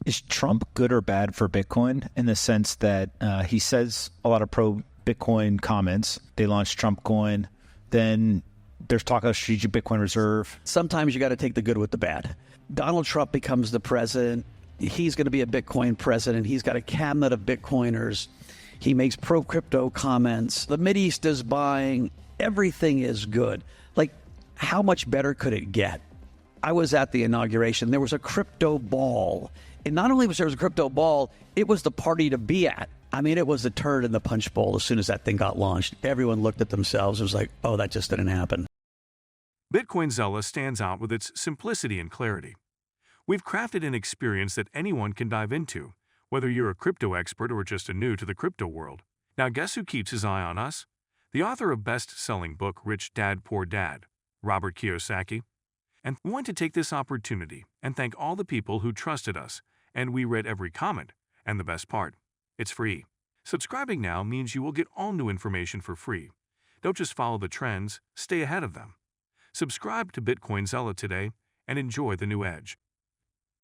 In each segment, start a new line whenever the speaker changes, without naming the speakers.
Is Trump good or bad for Bitcoin in the sense that he says a lot of pro-Bitcoin comments? They launched Trump Coin. Then there's talk of a strategic Bitcoin reserve.
Sometimes you got to take the good with the bad. Donald Trump becomes the president. He's going to be a Bitcoin president. He's got a cabinet of Bitcoiners. He makes pro-crypto comments. The Mideast is buying. Everything is good. Like, how much better could it get? I was at the inauguration. There was a crypto ball. And not only was there a crypto ball, it was the party to be at. I mean, it was the turd in the punch bowl as soon as that thing got launched. Everyone looked at themselves and was like, oh, that just didn't happen.
Bitcoinzilla stands out with its simplicity and clarity. We've crafted an experience that anyone can dive into, whether you're a crypto expert or just a new to the crypto world. Now, guess who keeps his eye on us? The author of best-selling book Rich Dad, Poor Dad, Robert Kiyosaki. And we want to take this opportunity and thank all the people who trusted us, and we read every comment. And the best part, it's free. Subscribing now means you will get all new information for free. Don't just follow the trends, stay ahead of them. Subscribe to Bitcoinzilla today and enjoy the new edge.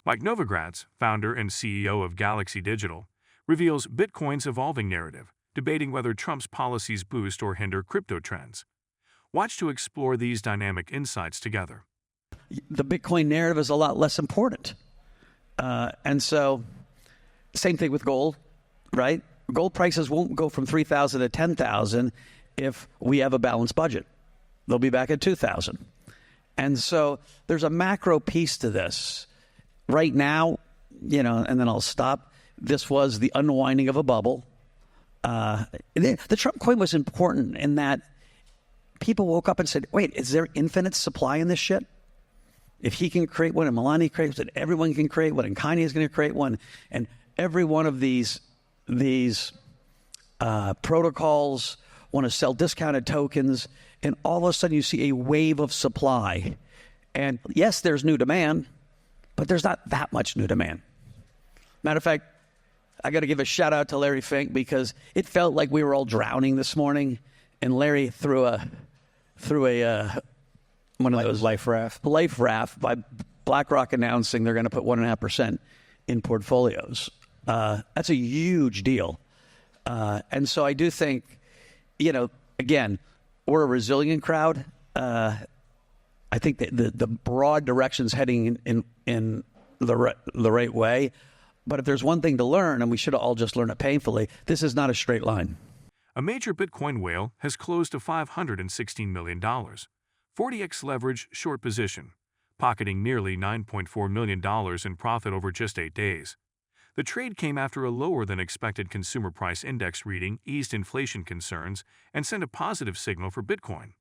Mike Novogratz, founder and CEO of Galaxy Digital, reveals Bitcoin's evolving narrative, debating whether Trump's policies boost or hinder crypto trends. Watch to explore these dynamic insights together.
The Bitcoin narrative is a lot less important. And so, same thing with gold, right? Gold prices won't go from 3,000 to 10,000 if we have a balanced budget. They'll be back at 2,000. And so there's a macro piece to this. Right now, and then I'll stop. This was the unwinding of a bubble. The Trump coin was important in that people woke up and said, wait, is there infinite supply in this shit? If he can create one and Melania creates it, everyone can create one and Kanye is going to create one. And every one of these protocols want to sell discounted tokens. And all of a sudden you see a wave of supply. And yes, there's new demand, but there's not that much new demand. Matter of fact, I got to give a shout out to Larry Fink because it felt like we were all drowning this morning. And Larry threw a one of those
life raft
by BlackRock announcing they're going to put 1.5% in portfolios. That's a huge deal. And so I do think, again, we're a resilient crowd. I think that the broad direction's heading in the right way. But if there's one thing to learn, and we should all just learn it painfully, this is not a straight line.
A major Bitcoin whale has closed to $516 million. 40x leverage short position, pocketing nearly $9.4 million in profit over just 8 days. The trade came after a lower-than-expected consumer price index reading eased inflation concerns and sent a positive signal for Bitcoin.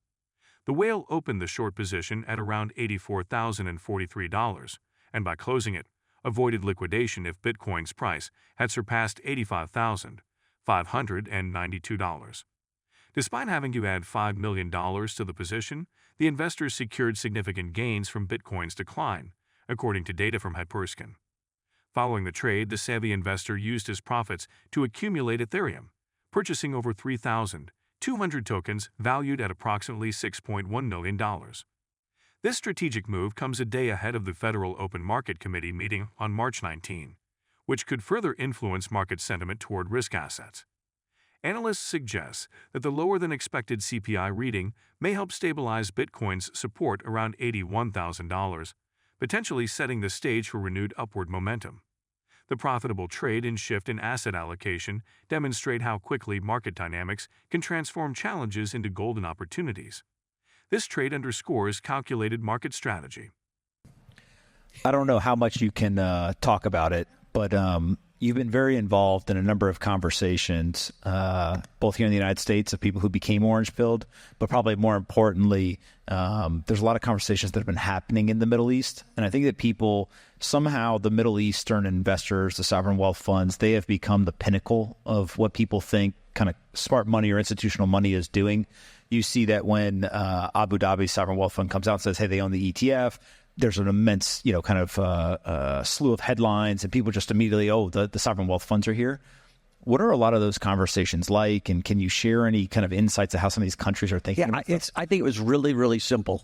The whale opened the short position at around $84,043, and by closing it, avoided liquidation if Bitcoin's price had surpassed $85,592. Despite having to add $5 million to the position, the investors secured significant gains from Bitcoin's decline, according to data from Hedperskin. Following the trade, the savvy investor used his profits to accumulate Ethereum, purchasing over 3,200 tokens valued at approximately $6.1 million. This strategic move comes a day ahead of the Federal Open Market Committee meeting on March 19, which could further influence market sentiment toward risk assets. Analysts suggest that the lower-than-expected CPI reading may help stabilize Bitcoin's support around $81,000, potentially setting the stage for renewed upward momentum. The profitable trade and shift in asset allocation demonstrate how quickly market dynamics can transform challenges into golden opportunities. This trade underscores calculated market strategy.
I don't know how much you can talk about it, but you've been very involved in a number of conversations, both here in the United States of people who became orange-pilled, but probably more importantly, there's a lot of conversations that have been happening in the Middle East. And I think that people, somehow the Middle Eastern investors, the sovereign wealth funds, they have become the pinnacle of what people think kind of smart money or institutional money is doing. You see that when Abu Dhabi Sovereign Wealth Fund comes out and says, hey, they own the ETF, there's an immense, kind of slew of headlines, and people just immediately, the sovereign wealth funds are here. What are a lot of those conversations like, and can you share any kind of insights of how some of these countries are thinking?
Yeah, I think it was really, really simple.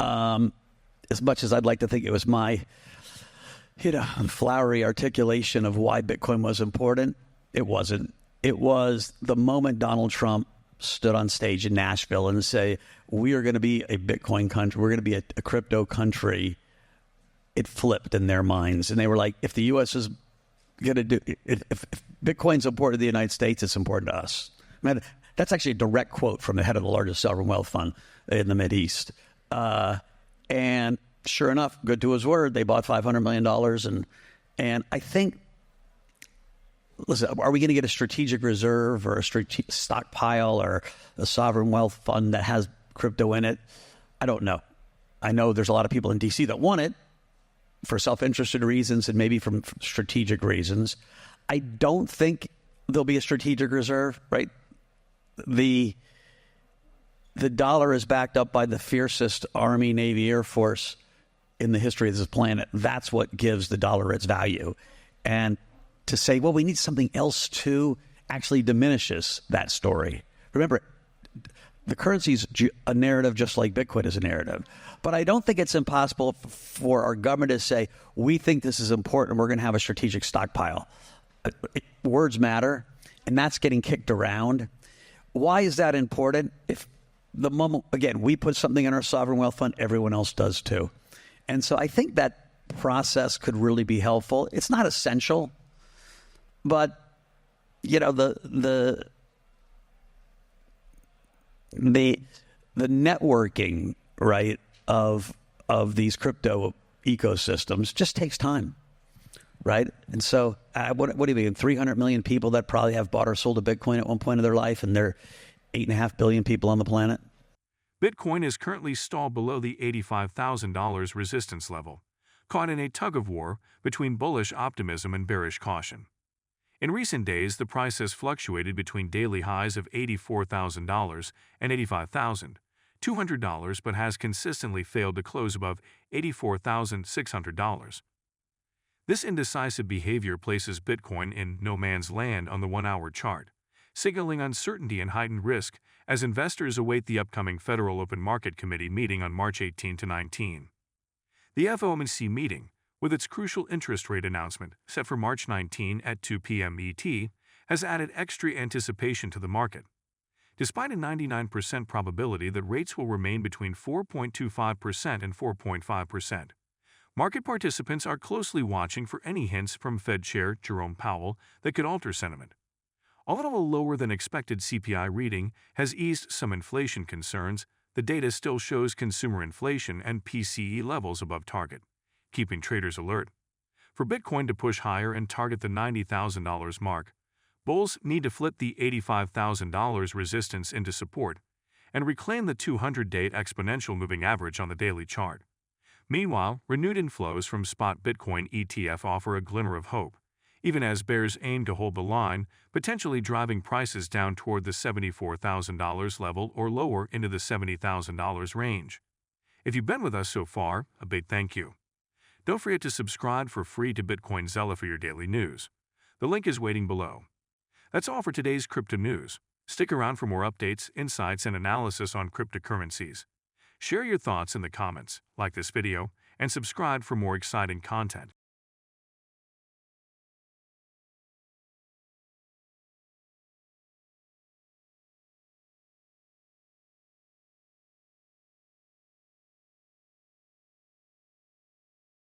As much as I'd like to think it was my hit a flowery articulation of why Bitcoin was important. It wasn't. It was the moment Donald Trump stood on stage in Nashville and say, we are going to be a Bitcoin country. We're going to be a crypto country. It flipped in their minds. And they were like, if the U.S. is going to do, if Bitcoin's important to the United States, it's important to us. Man, that's actually a direct quote from the head of the largest sovereign wealth fund in the Mideast. And sure enough, good to his word, they bought $500 million. And I think, listen, are we going to get a strategic reserve or a strategic stockpile or a sovereign wealth fund that has crypto in it? I don't know. I know there's a lot of people in D.C. that want it for self-interested reasons and maybe from strategic reasons. I don't think there'll be a strategic reserve, right? The dollar is backed up by the fiercest Army, Navy, Air Force in the history of this planet. That's what gives the dollar its value. And to say, well, we need something else too, actually diminishes that story. Remember, the currency's a narrative just like Bitcoin is a narrative. But I don't think it's impossible for our government to say, we think this is important, we're going to have a strategic stockpile. Words matter, and that's getting kicked around. Why is that important? If the moment, again, we put something in our sovereign wealth fund, everyone else does too. And so I think that process could really be helpful. It's not essential, but you know, the networking, right, of these crypto ecosystems just takes time, right? And so what do you mean, 300 million people that probably have bought or sold a Bitcoin at one point in their life, and there are 8.5 billion people on the planet?
Bitcoin is currently stalled below the $85,000 resistance level, caught in a tug-of-war between bullish optimism and bearish caution. In recent days, the price has fluctuated between daily highs of $84,000 and $85,200, but has consistently failed to close above $84,600. This indecisive behavior places Bitcoin in no man's land on the 1-hour chart, signaling uncertainty and heightened risk as investors await the upcoming Federal Open Market Committee meeting on March 18 to 19. The FOMC meeting, with its crucial interest rate announcement set for March 19 at 2 p.m. ET, has added extra anticipation to the market. Despite a 99% probability that rates will remain between 4.25% and 4.5%, market participants are closely watching for any hints from Fed Chair Jerome Powell that could alter sentiment. Although a lower-than-expected CPI reading has eased some inflation concerns, the data still shows consumer inflation and PCE levels above target, keeping traders alert. For Bitcoin to push higher and target the $90,000 mark, bulls need to flip the $85,000 resistance into support and reclaim the 200-day exponential moving average on the daily chart. Meanwhile, renewed inflows from spot Bitcoin ETF offer a glimmer of hope, even as bears aim to hold the line, potentially driving prices down toward the $74,000 level or lower into the $70,000 range. If you've been with us so far, a big thank you. Don't forget to subscribe for free to Bitcoin Zella for your daily news. The link is waiting below. That's all for today's crypto news. Stick around for more updates, insights, and analysis on cryptocurrencies. Share your thoughts in the comments, like this video, and subscribe for more exciting content.